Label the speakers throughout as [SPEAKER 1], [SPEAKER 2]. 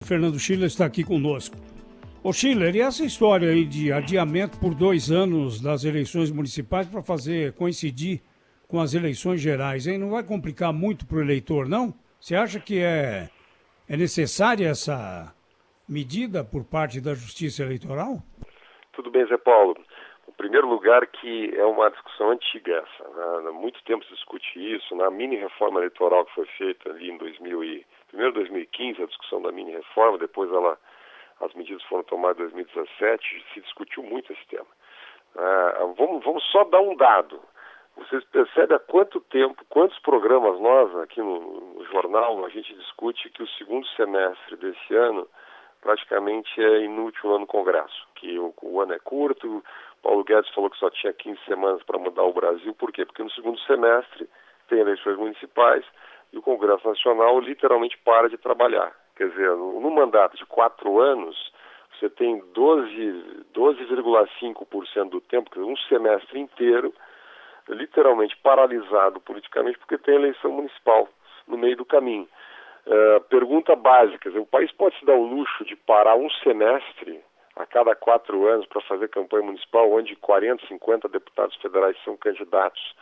[SPEAKER 1] Fernando Schiller está aqui conosco. Ô Schiller, e essa história aí de adiamento por 2 anos das eleições municipais para fazer coincidir com as eleições gerais, hein? Não vai complicar muito para o eleitor, não? Você acha que é necessária essa medida por parte da Justiça Eleitoral?
[SPEAKER 2] Tudo bem, Zé Paulo. Em primeiro lugar, que é uma discussão antiga essa, né? Há muito tempo se discute isso. Na mini-reforma eleitoral que foi feita ali em primeiro 2015, a discussão da mini-reforma, depois as medidas foram tomadas em 2017, se discutiu muito esse tema. Vamos só dar um dado. Vocês percebem há quanto tempo, quantos programas nós aqui no jornal, a gente discute que o segundo semestre desse ano praticamente é inútil lá no Congresso, que o ano é curto. Paulo Guedes falou que só tinha 15 semanas para mudar o Brasil. Por quê? Porque no segundo semestre tem eleições municipais e o Congresso Nacional literalmente para de trabalhar. Quer dizer, no mandato de 4 anos, você tem 12,5% do tempo, quer dizer, um semestre inteiro, literalmente paralisado politicamente, porque tem eleição municipal no meio do caminho. Pergunta básica, quer dizer, o país pode se dar o luxo de parar um semestre a cada 4 anos para fazer campanha municipal, onde 40, 50 deputados federais são candidatos,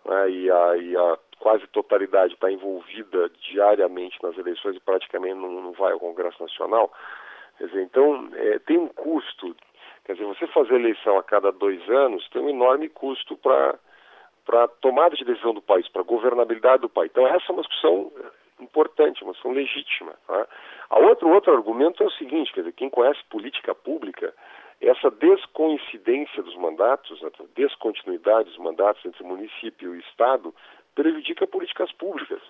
[SPEAKER 2] né, e a quase totalidade está envolvida diariamente nas eleições e praticamente não vai ao Congresso Nacional. Quer dizer, então, tem um custo. Quer dizer, você fazer eleição a cada 2 anos tem um enorme custo para a tomada de decisão do país, para a governabilidade do país. Então, essa é uma discussão importante, uma discussão legítima. Tá? Outro argumento é o seguinte, quer dizer, quem conhece política pública, essa descoincidência dos mandatos, a descontinuidade dos mandatos entre município e Estado, prejudica políticas públicas.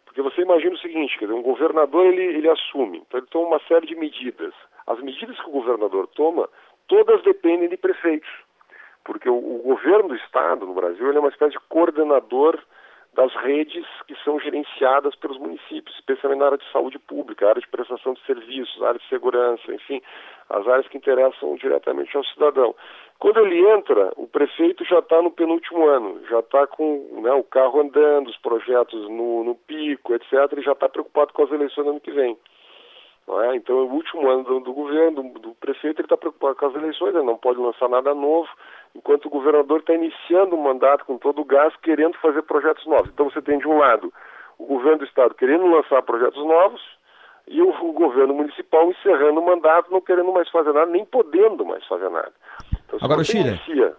[SPEAKER 2] Porque você imagina o seguinte, quer dizer, um governador ele assume, então ele toma uma série de medidas. As medidas que o governador toma, todas dependem de prefeitos. Porque o governo do Estado no Brasil ele é uma espécie de coordenador das redes que são gerenciadas pelos municípios, especialmente na área de saúde pública, área de prestação de serviços, área de segurança, enfim, as áreas que interessam diretamente ao cidadão. Quando ele entra, o prefeito já está no penúltimo ano, já está com, né, o carro andando, os projetos no pico, etc., e já está preocupado com as eleições do ano que vem. Então, o último ano do governo, do prefeito, ele está preocupado com as eleições, ele não pode lançar nada novo, enquanto o governador está iniciando o mandato com todo o gás, querendo fazer projetos novos. Então, você tem, de um lado, o governo do Estado querendo lançar projetos novos e o governo municipal encerrando o mandato, não querendo mais fazer nada, nem podendo mais fazer nada. Então, se
[SPEAKER 3] Agora,
[SPEAKER 2] você
[SPEAKER 3] Chile,
[SPEAKER 2] inicia,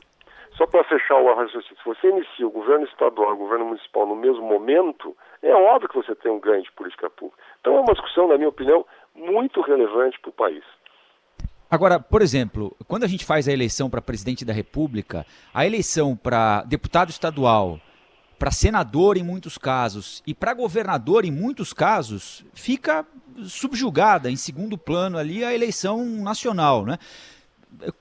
[SPEAKER 2] só para fechar o raciocínio, se você inicia o governo estadual e o governo municipal no mesmo momento, é óbvio que você tem um ganho de política pública. Então, é uma discussão, na minha opinião, muito relevante para o país.
[SPEAKER 3] Agora, por exemplo, quando a gente faz a eleição para presidente da República, a eleição para deputado estadual, para senador em muitos casos e para governador em muitos casos, fica subjugada em segundo plano ali a eleição nacional, né?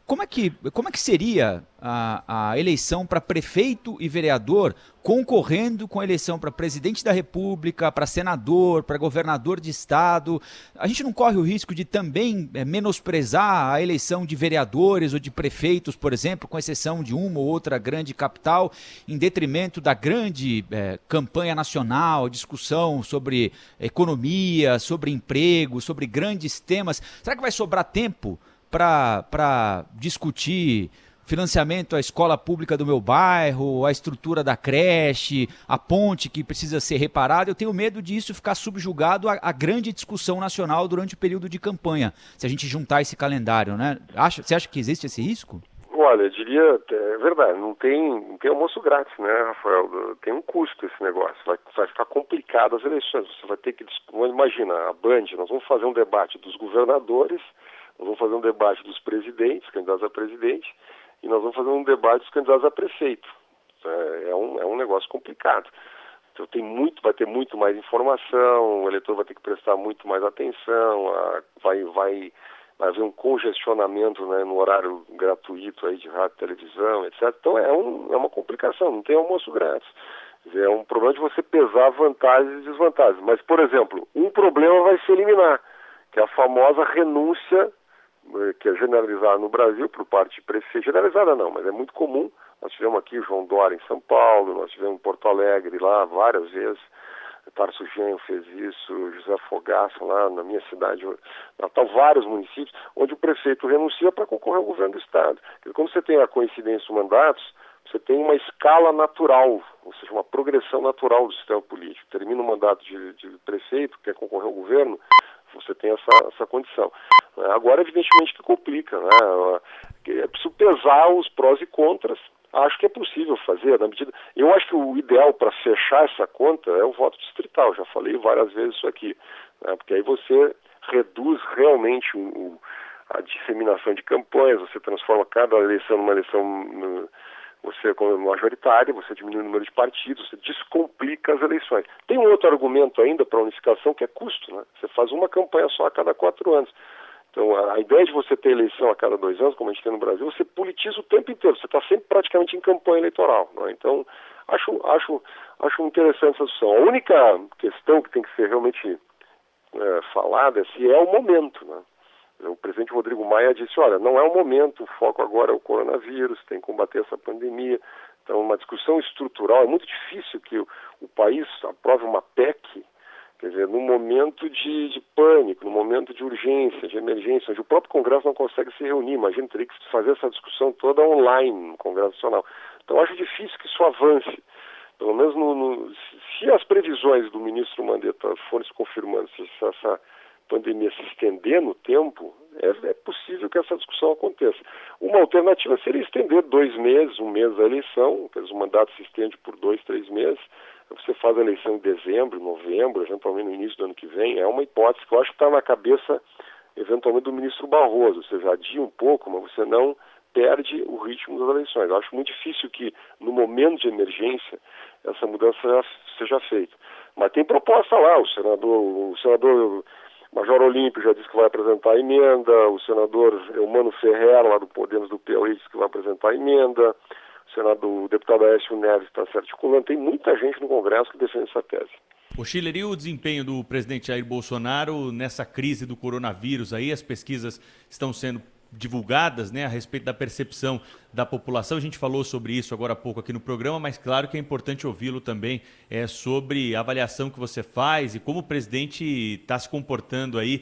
[SPEAKER 3] Como é que seria a eleição para prefeito e vereador concorrendo com a eleição para presidente da República, para senador, para governador de estado? A gente não corre o risco de também menosprezar a eleição de vereadores ou de prefeitos, por exemplo, com exceção de uma ou outra grande capital, em detrimento da grande campanha nacional, discussão sobre economia, sobre emprego, sobre grandes temas? Será que vai sobrar tempo para discutir financiamento à escola pública do meu bairro, a estrutura da creche, a ponte que precisa ser reparada? Eu tenho medo disso ficar subjugado à grande discussão nacional durante o período de campanha, se a gente juntar esse calendário, né? Você acha que existe esse risco?
[SPEAKER 2] Olha, eu diria, é verdade, não tem almoço grátis, né, Rafael? Tem um custo esse negócio, vai ficar complicado as eleições, você vai ter que, imagina, a Band, nós vamos fazer um debate dos governadores, nós vamos fazer um debate dos presidentes, candidatos a presidente, e nós vamos fazer um debate dos candidatos a prefeito. É um negócio complicado. Então vai ter muito mais informação, o eleitor vai ter que prestar muito mais atenção, vai haver um congestionamento, né, no horário gratuito aí de rádio, televisão, etc. Então é uma complicação, não tem almoço grátis. Quer dizer, é um problema de você pesar vantagens e desvantagens. Mas, por exemplo, um problema vai se eliminar, que é a famosa renúncia, que é generalizada no Brasil por parte de prefeito. Generalizada não, mas é muito comum. Nós tivemos aqui o João Dória em São Paulo, nós tivemos em Porto Alegre lá várias vezes. Tarso Genro fez isso, José Fogaça lá na minha cidade, Natal, vários municípios, onde o prefeito renuncia para concorrer ao governo do Estado. Quando você tem a coincidência dos mandatos, você tem uma escala natural, ou seja, uma progressão natural do sistema político. Termina o mandato de prefeito, quer concorrer ao governo, você tem essa condição. Agora, evidentemente, que complica, né? É preciso pesar os prós e contras. Acho que é possível fazer, na medida... Eu acho que o ideal para fechar essa conta é o voto distrital, já falei várias vezes isso aqui, né? Porque aí você reduz realmente a disseminação de campanhas, você transforma cada eleição numa eleição você como majoritária, você diminui o número de partidos, você descomplica as eleições. Tem um outro argumento ainda para a unificação, que é custo, né? Você faz uma campanha só a cada 4 anos. Então, a ideia de você ter eleição a cada 2 anos, como a gente tem no Brasil, você politiza o tempo inteiro. Você está sempre praticamente em campanha eleitoral, né? Então, acho interessante essa discussão. A única questão que tem que ser realmente falada é se é o momento, né? O presidente Rodrigo Maia disse, olha, não é o momento, o foco agora é o coronavírus, tem que combater essa pandemia. Então, uma discussão estrutural, é muito difícil que o país aprove uma PEC, quer dizer, num momento de pânico, num momento de urgência, de emergência, onde o próprio Congresso não consegue se reunir. Imagina, teria que fazer essa discussão toda online no Congresso Nacional. Então, acho difícil que isso avance. Pelo menos se as previsões do ministro Mandetta forem se confirmando, se essa pandemia se estender no tempo, é possível que essa discussão aconteça. Uma alternativa seria estender 2 meses, 1 mês da eleição, quer dizer, o mandato se estende por 2, 3 meses, você faz a eleição em dezembro, novembro, eventualmente no início do ano que vem. É uma hipótese que eu acho que está na cabeça, eventualmente, do ministro Barroso. Você já adia um pouco, mas você não perde o ritmo das eleições. Eu acho muito difícil que, no momento de emergência, essa mudança seja feita. Mas tem proposta lá, o senador Major Olímpio já disse que vai apresentar a emenda, o senador Eumano Ferrer, lá do Podemos do Piauí, disse que vai apresentar a emenda, o deputado Aécio Neves está se articulando. Tem muita gente no Congresso que defende essa tese.
[SPEAKER 4] Ô Schiller, e o desempenho do presidente Jair Bolsonaro nessa crise do coronavírus aí? As pesquisas estão sendo divulgadas, né, a respeito da percepção da população. A gente falou sobre isso agora há pouco aqui no programa, mas claro que é importante ouvi-lo também sobre a avaliação que você faz e como o presidente está se comportando aí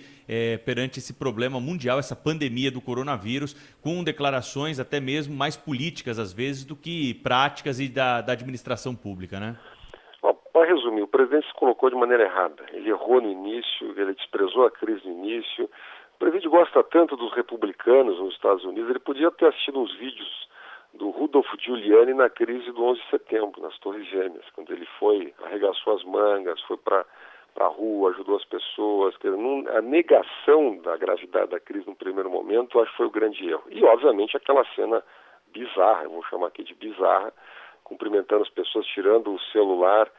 [SPEAKER 4] perante esse problema mundial, essa pandemia do coronavírus, com declarações até mesmo mais políticas às vezes do que práticas e da administração pública, né?
[SPEAKER 2] Para resumir, o presidente se colocou de maneira errada. Ele errou no início, ele desprezou a crise no início. O presidente gosta tanto dos republicanos nos Estados Unidos, ele podia ter assistido uns vídeos do Rudolph Giuliani na crise do 11 de setembro, nas Torres Gêmeas, quando ele arregaçou as mangas, foi para a rua, ajudou as pessoas. A negação da gravidade da crise no primeiro momento, eu acho que foi o grande erro. E, obviamente, aquela cena bizarra, eu vou chamar aqui de bizarra, cumprimentando as pessoas, tirando o celular,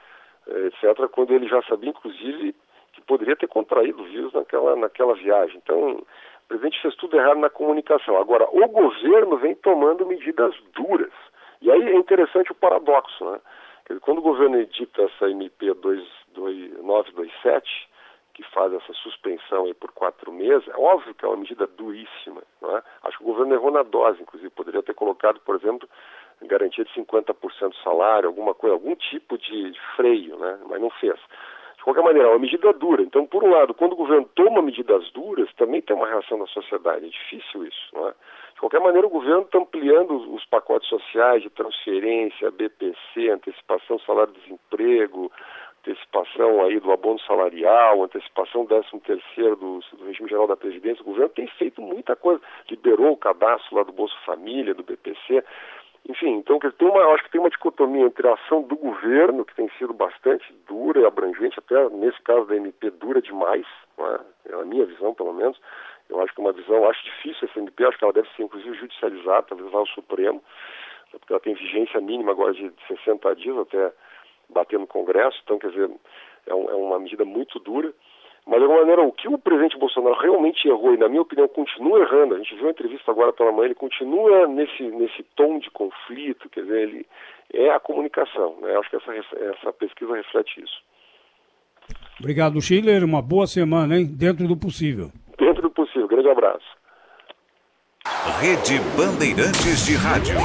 [SPEAKER 2] etc., quando ele já sabia, inclusive, que poderia ter contraído o vírus naquela viagem. Então, o presidente fez tudo errado na comunicação. Agora, o governo vem tomando medidas duras. E aí é interessante o paradoxo, né? Quer dizer, quando o governo edita essa MP 927, que faz essa suspensão aí por 4 meses, é óbvio que é uma medida duríssima, não é? Acho que o governo errou na dose, inclusive. Poderia ter colocado, por exemplo, garantia de 50% do salário, alguma coisa, algum tipo de freio, né? Mas não fez. De qualquer maneira, é uma medida dura. Então, por um lado, quando o governo toma medidas duras, também tem uma reação da sociedade. É difícil isso, não é? De qualquer maneira, o governo está ampliando os pacotes sociais de transferência, BPC, antecipação do salário-desemprego, antecipação aí do abono salarial, antecipação do 13º do regime geral da Previdência. O governo tem feito muita coisa. Liberou o cadastro lá do Bolsa Família, do BPC. Enfim, então eu acho que tem uma dicotomia entre a ação do governo, que tem sido bastante dura e abrangente, até nesse caso da MP dura demais, não é? É a minha visão, pelo menos. Eu acho que acho difícil essa MP, acho que ela deve ser inclusive judicializada, talvez lá ao Supremo, porque ela tem vigência mínima agora de 60 dias até bater no Congresso, então quer dizer, é uma medida muito dura. Mas, de alguma maneira, o que o presidente Bolsonaro realmente errou, e na minha opinião continua errando, a gente viu a entrevista agora pela manhã, ele continua nesse tom de conflito, quer dizer, ele é a comunicação, né? Eu acho que essa pesquisa reflete isso.
[SPEAKER 1] Obrigado, Schiller, uma boa semana, hein? Dentro do possível.
[SPEAKER 2] Dentro do possível, grande abraço.
[SPEAKER 5] Rede Bandeirantes de Rádio.